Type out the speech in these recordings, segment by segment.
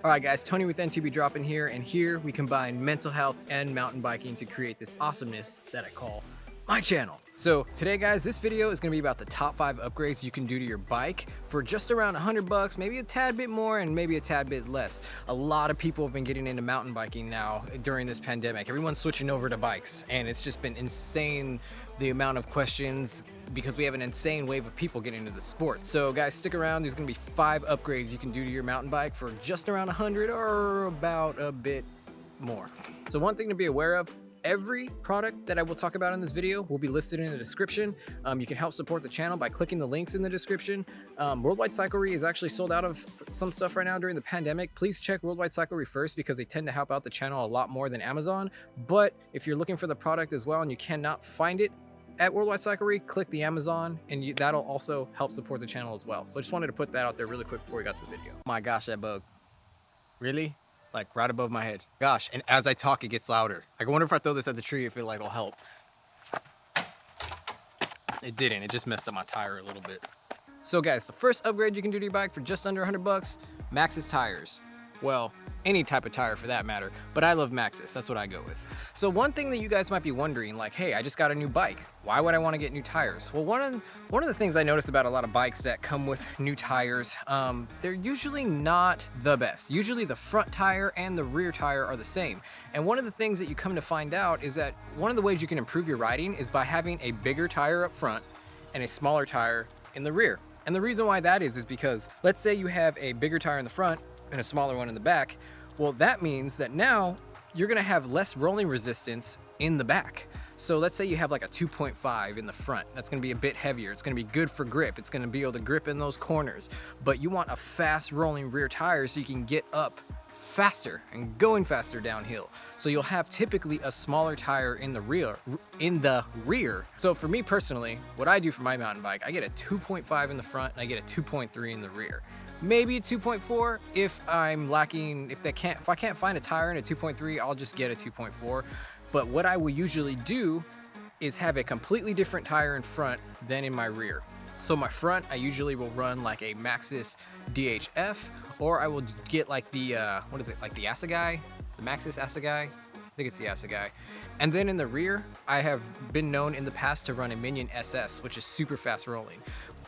Alright guys, Tony with MTB dropping here, and here we combine mental health and mountain biking to create this awesomeness that I call my channel. So today guys, this video is going to be about the top 5 upgrades you can do to your bike for just around $100, maybe a tad bit more and maybe a tad bit less. A lot of people have been getting into mountain biking now during this pandemic. Everyone's switching over to bikes, and it's just been insane the amount of questions because we have an insane wave of people getting into the sport. So guys, stick around. There's going to be 5 upgrades you can do to your mountain bike for just around 100 or about a bit more. So one thing to be aware of, every product that I will talk about in this video will be listed in the description. You can help support the channel by clicking the links in the description. Worldwide Cyclery is actually sold out of some stuff right now during the pandemic. Please check Worldwide Cyclery first because they tend to help out the channel a lot more than Amazon. But if you're looking for the product as well and you cannot find it at Worldwide Cyclery, click the Amazon and that'll also help support the channel as well. So I just wanted to put that out there really quick before we got to the video. My gosh, that bug. Really? Like right above my head. Gosh, and as I talk, it gets louder. Like, I wonder if I throw this at the tree if it like will help. It didn't, it just messed up my tire a little bit. So guys, the first upgrade you can do to your bike for just under $100, Maxxis tires. Well, any type of tire for that matter, but I love Maxxis, that's what I go with. So one thing that you guys might be wondering, like, hey, I just got a new bike. Why would I want to get new tires? Well, one of the things I noticed about a lot of bikes that come with new tires, they're usually not the best. Usually the front tire and the rear tire are the same. And one of the things that you come to find out is that one of the ways you can improve your riding is by having a bigger tire up front and a smaller tire in the rear. And the reason why that is because let's say you have a bigger tire in the front and a smaller one in the back. Well, that means that now you're gonna have less rolling resistance in the back. So let's say you have like a 2.5 in the front. That's gonna be a bit heavier. It's gonna be good for grip. It's gonna be able to grip in those corners. But you want a fast rolling rear tire so you can get up faster and going faster downhill. So you'll have typically a smaller tire in the rear. So for me personally, what I do for my mountain bike, I get a 2.5 in the front and I get a 2.3 in the rear. Maybe a 2.4 if I'm lacking, if I can't find a tire in a 2.3, I'll just get a 2.4. But what I will usually do is have a completely different tire in front than in my rear. So my front, I usually will run like a Maxxis DHF, or I will get like the, what is it, like the Assegai? The Maxxis Assegai? I think it's the Assegai. And then in the rear, I have been known in the past to run a Minion SS, which is super fast rolling.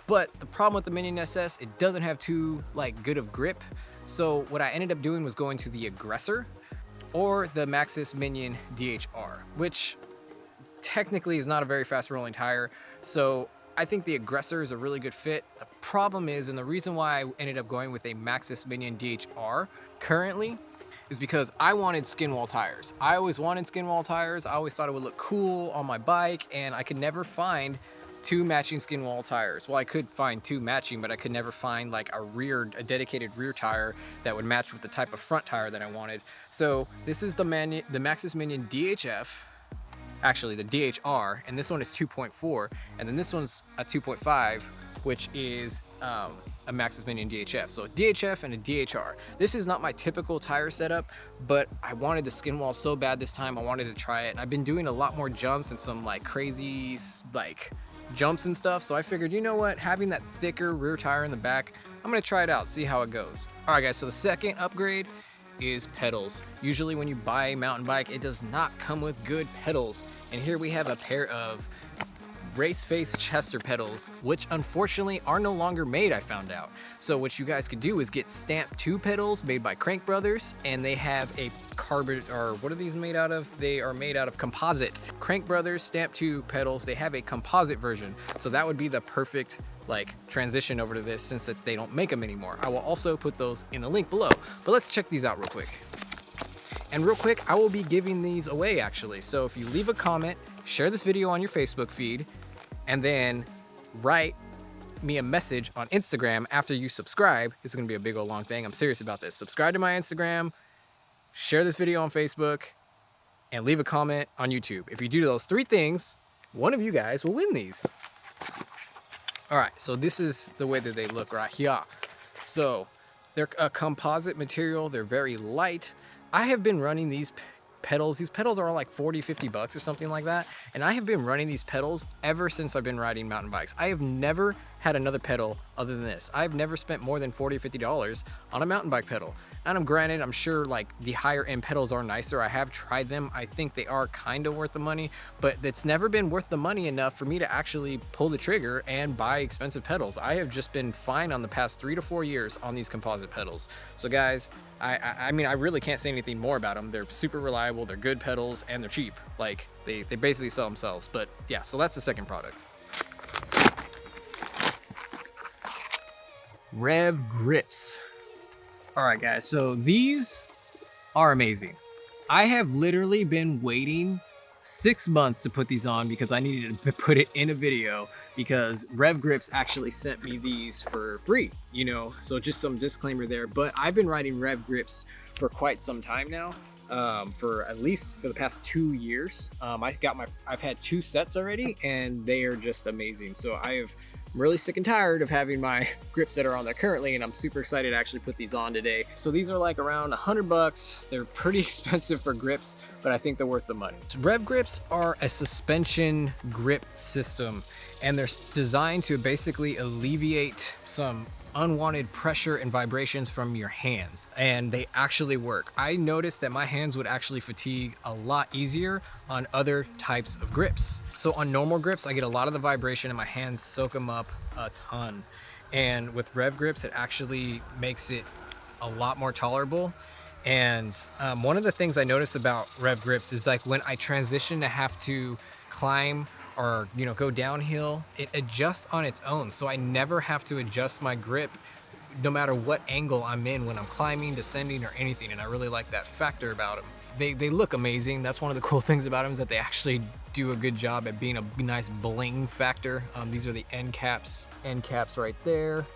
But the problem with the Minion SS, it doesn't have too like good of grip. So what I ended up doing was going to the Aggressor or the Maxxis Minion DHR, which technically is not a very fast rolling tire. So I think the Aggressor is a really good fit. The problem is, and the reason why I ended up going with a Maxxis Minion DHR currently is because I wanted skin wall tires. I always wanted skin wall tires. I always thought it would look cool on my bike, and I could never find 2 matching skin wall tires. Well, I could find 2 matching, but I could never find like a dedicated rear tire that would match with the type of front tire that I wanted. So this is the Maxxis Minion DHF, actually the DHR, and this one is 2.4, and then this one's a 2.5, which is a Maxxis Minion DHF. So a DHF and a DHR. This is not my typical tire setup, but I wanted the skin wall so bad this time. I wanted to try it, and I've been doing a lot more jumps and some like crazy like jumps and stuff, so I figured, you know what, having that thicker rear tire in the back, I'm gonna try it out, see how it goes. All right guys, so the second upgrade is pedals. Usually when you buy a mountain bike, it does not come with good pedals, and here we have a pair of race face Chester pedals, which unfortunately are no longer made, I found out. So what you guys could do is get Stamp 2 pedals made by Crank Brothers, and they have a carbon, or what are these made out of? They are made out of composite. Crank Brothers Stamp 2 pedals, they have a composite version, so that would be the perfect like transition over to this since that they don't make them anymore. I will also put those in the link below, but let's check these out real quick. And real quick, I will be giving these away actually. So if you leave a comment, share this video on your Facebook feed, and then write me a message on Instagram after you subscribe. This is gonna be a big old long thing. I'm serious about this. Subscribe to my Instagram, share this video on Facebook, and leave a comment on YouTube. If you do those 3 things, one of you guys will win these. All right, so this is the way that they look right here. So they're a composite material. They're very light. I have been running these pedals. These pedals are like 40, 50 bucks or something like that. And I have been running these pedals ever since I've been riding mountain bikes. I have never had another pedal other than this. I've never spent more than $40 or $50 on a mountain bike pedal. And granted, I'm sure like the higher end pedals are nicer. I have tried them. I think they are kind of worth the money, but it's never been worth the money enough for me to actually pull the trigger and buy expensive pedals. I have just been fine on the past 3 to 4 years on these composite pedals. So guys, I mean, I really can't say anything more about them. They're super reliable, they're good pedals, and they're cheap. Like they basically sell themselves. But yeah, so that's the second product. Rev grips. All right guys, so these are amazing. I have literally been waiting 6 months to put these on because I needed to put it in a video, because Rev Grips actually sent me these for free, you know, so just some disclaimer there. But I've been riding Rev Grips for quite some time now, for at least for the past 2 years. I've had 2 sets already, and they are just amazing. So I'm really sick and tired of having my grips that are on there currently, and I'm super excited to actually put these on today. So these are like around 100 bucks. They're pretty expensive for grips, but I think they're worth the money. Rev grips are a suspension grip system, and they're designed to basically alleviate some unwanted pressure and vibrations from your hands, and they actually work. I noticed that my hands would actually fatigue a lot easier on other types of grips. So on normal grips, I get a lot of the vibration and my hands soak them up a ton. And with Rev grips, it actually makes it a lot more tolerable. And one of the things I noticed about Rev grips is like when I transition to have to climb or, you know, go downhill, it adjusts on its own. So I never have to adjust my grip no matter what angle I'm in when I'm climbing, descending, or anything. And I really like that factor about them. They look amazing. That's one of the cool things about them, is that they actually do a good job at being a nice bling factor. These are the end caps right there.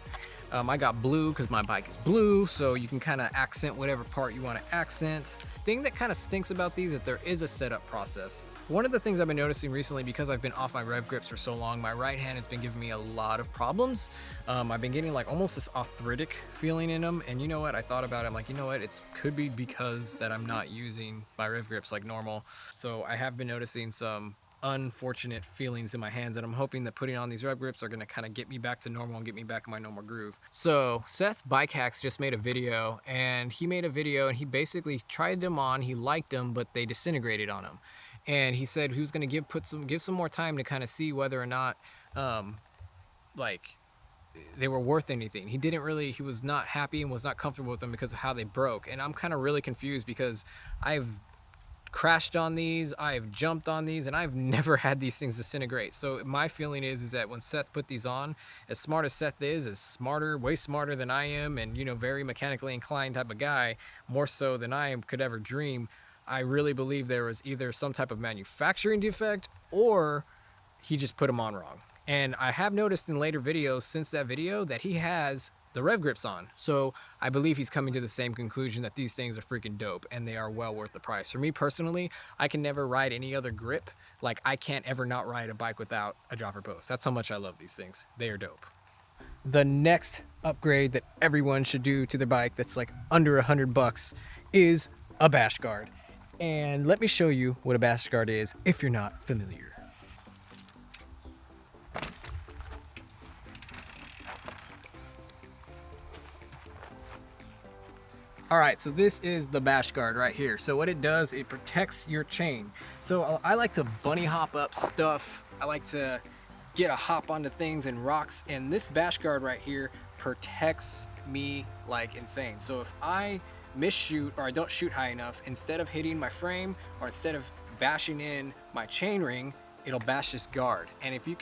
I got blue because my bike is blue, so you can kind of accent whatever part you want to accent. Thing that kind of stinks about these is that there is a setup process. One of the things I've been noticing recently, because I've been off my Rev grips for so long, my right hand has been giving me a lot of problems. I've been getting like almost this arthritic feeling in them, and you know what, I thought about it, I'm like, you know what, it could be because that I'm not using my Rev grips like normal. So I have been noticing some unfortunate feelings in my hands, and I'm hoping that putting on these Rev grips are going to kind of get me back to normal and get me back in my normal groove. So Seth Bike Hacks just made a video, and he he basically tried them on, he liked them, but they disintegrated on him. And he said he was going to give some more time to kind of see whether or not like they were worth anything. He was not happy and was not comfortable with them because of how they broke. And I'm kind of really confused, because I've crashed on these, I've jumped on these, and I've never had these things disintegrate. So my feeling is that when Seth put these on, as smart as Seth is way smarter than I am, and, you know, very mechanically inclined type of guy, more so than I could ever dream, I really believe there was either some type of manufacturing defect or he just put them on wrong. And I have noticed in later videos since that video that he has the Rev grips on. So I believe he's coming to the same conclusion, that these things are freaking dope and they are well worth the price. For me personally, I can never ride any other grip. Like, I can't ever not ride a bike without a dropper post. That's how much I love these things. They are dope. The next upgrade that everyone should do to their bike that's like under 100 bucks is a bash guard. And let me show you what a bash guard is if you're not familiar. All right, so this is the bash guard right here. So what it does, it protects your chain. So I like to bunny hop up stuff. I like to get a hop onto things and rocks, and this bash guard right here protects me like insane. So if I misshoot or I don't shoot high enough, instead of hitting my frame or instead of bashing in my chain ring, it'll bash this guard. And if you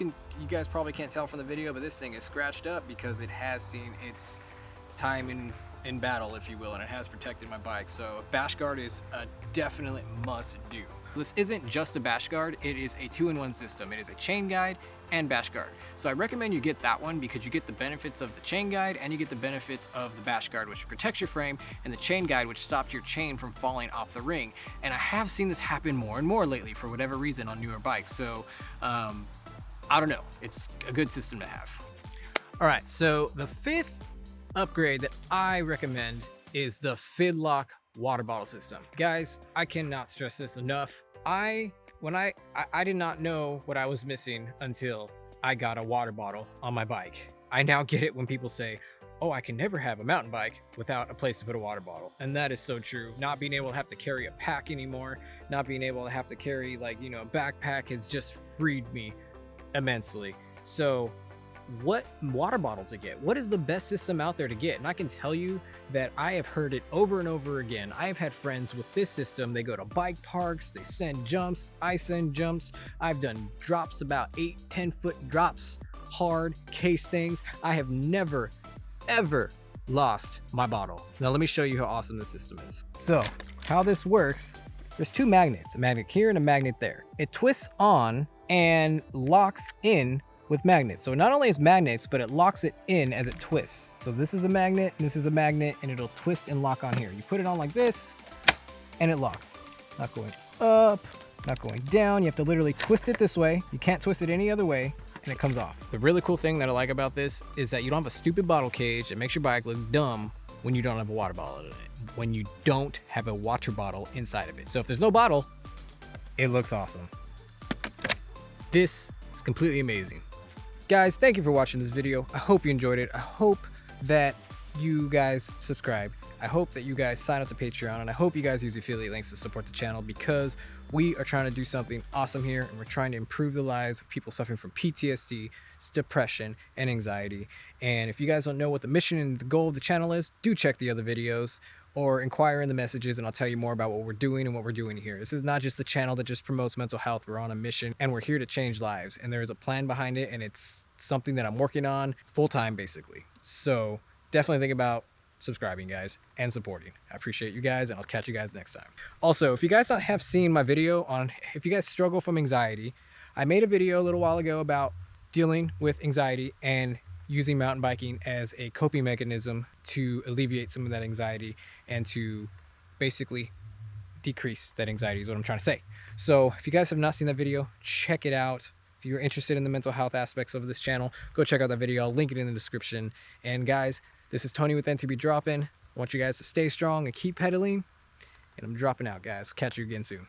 guys probably can't tell from the video, but this thing is scratched up because it has seen its time in battle, if you will, and it has protected my bike. So a bash guard is a definite must do. This isn't just a bash guard, it is a 2-in-1 system. It is a chain guide and bash guard. So I recommend you get that one because you get the benefits of the chain guide and you get the benefits of the bash guard, which protects your frame, and the chain guide, which stops your chain from falling off the ring. And I have seen this happen more and more lately for whatever reason on newer bikes. So I don't know, it's a good system to have. All right, so the 5th upgrade that I recommend is the FidLOCK water bottle system. Guys, I cannot stress this enough. I did not know what I was missing until I got a water bottle on my bike. I now get it when people say, oh, I can never have a mountain bike without a place to put a water bottle. And that is so true. Not being able to have to carry a pack anymore, not being able to have to carry like, you know, a backpack has just freed me immensely. So what water bottle to get? What is the best system out there to get? And I can tell you that I have heard it over and over again. I have had friends with this system. They go to bike parks, they send jumps, I send jumps. I've done drops, about 8-10 foot drops, hard case things. I have never ever lost my bottle. Now let me show you how awesome this system is. So how this works, there's two magnets, a magnet here and a magnet there. It twists on and locks in with magnets. So not only is magnets, but it locks it in as it twists. So this is a magnet, and this is a magnet, and it'll twist and lock on here. You put it on like this, and it locks. Not going up, not going down. You have to literally twist it this way. You can't twist it any other way, and it comes off. The really cool thing that I like about this is that you don't have a stupid bottle cage that makes your bike look dumb when you don't have a water bottle in it. When you don't have a water bottle inside of it. So if there's no bottle, it looks awesome. This is completely amazing. Guys, thank you for watching this video. I hope you enjoyed it. I hope that you guys subscribe. I hope that you guys sign up to Patreon, and I hope you guys use affiliate links to support the channel, because we are trying to do something awesome here, and we're trying to improve the lives of people suffering from PTSD, depression, and anxiety. And if you guys don't know what the mission and the goal of the channel is, do check the other videos or inquire in the messages, and I'll tell you more about what we're doing and what we're doing here. This is not just a channel that just promotes mental health. We're on a mission, and we're here to change lives, and there is a plan behind it, and it's something that I'm working on full-time basically. So definitely think about subscribing, guys, and supporting. I appreciate you guys, and I'll catch you guys next time. Also, if you guys don't have seen my video on if you guys struggle from anxiety, I made a video a little while ago about dealing with anxiety and using mountain biking as a coping mechanism to alleviate some of that anxiety and to basically decrease that anxiety is what I'm trying to say. So if you guys have not seen that video, check it out. If you're interested in the mental health aspects of this channel, go check out that video. I'll link it in the description. And guys, this is Tony with MTB dropping. I want you guys to stay strong and keep pedaling. And I'm dropping out, guys. Catch you again soon.